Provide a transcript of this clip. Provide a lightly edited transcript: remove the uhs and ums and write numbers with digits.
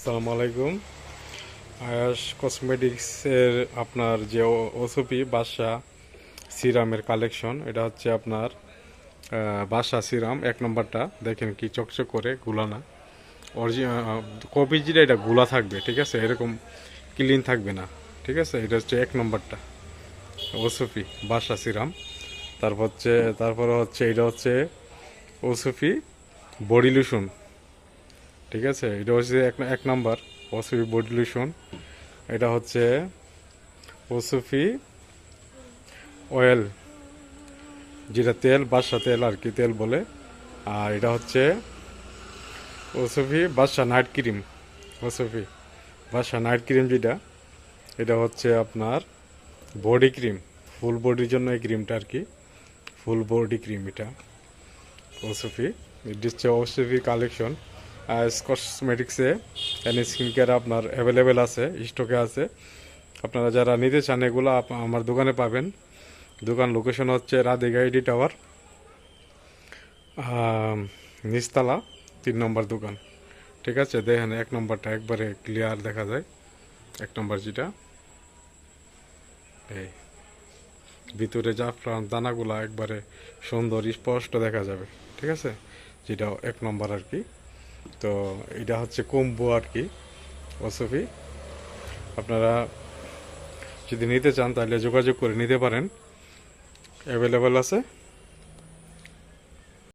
আসসালামু আলাইকুম। আয়াস কসমেটিক্সের আপনার যে ওসপি বাসা সিরামের কালেকশন, এটা হচ্ছে আপনার বাসা সিরাম 1 নম্বরটা। দেখেন কি চকচক করে, গুলা না। কপি যেটা এটা গুলা থাকবে, ঠিক আছে, এরকম ক্লিন থাকবে না, ঠিক আছে। এটা হচ্ছে 1 নম্বরটা ওসপি বাসা সিরাম। তারপরে হচ্ছে এটা হচ্ছে ওসপি বডি লোশন, ঠিক আছে। এটা হচ্ছে 1 নম্বর ওসপি বডি লোশন। এটা হচ্ছে ওসফি অয়েল, যেটা তেল, বাদশা তেল আর কি, তেল বলে। আর এটা হচ্ছে ওসফি বাদশা নাইট ক্রিম। ওসফি বাদশা নাইট ক্রিম যেটা, এটা হচ্ছে আপনার বডি ক্রিম, ফুল বডির জন্য এই ক্রিমটা আর কি, ফুল বডি ক্রিম এটা ওসফি। এটা হচ্ছে ওসফি কালেকশন। আর কসমেটিক্সে এনি স্কিন কেয়ার আপনার অ্যাভেলেবেল আছে, স্টকে আছে। আপনারা যারা নিতে চান এগুলো আমার দোকানে পাবেন। দোকান লোকেশন হচ্ছে রাধিকা আইডি টাওয়ার, নিচতলা, 3 নম্বর দোকান, ঠিক আছে। দেখেন 1 নম্বরটা একবারে ক্লিয়ার দেখা যায়। 1 নম্বর যেটা, এই ভিতরে জাফরান দানাগুলা একবারে সুন্দর স্পষ্ট দেখা যাবে, ঠিক আছে। যেটা 1 নম্বর আর কি। তো এটা হচ্ছে কম্বো আর কি ওসফি। আপনারা যদি নিতে চান তাহলে যোগাযোগ করে নিতে পারেন, অ্যাভেলেবেল আছে।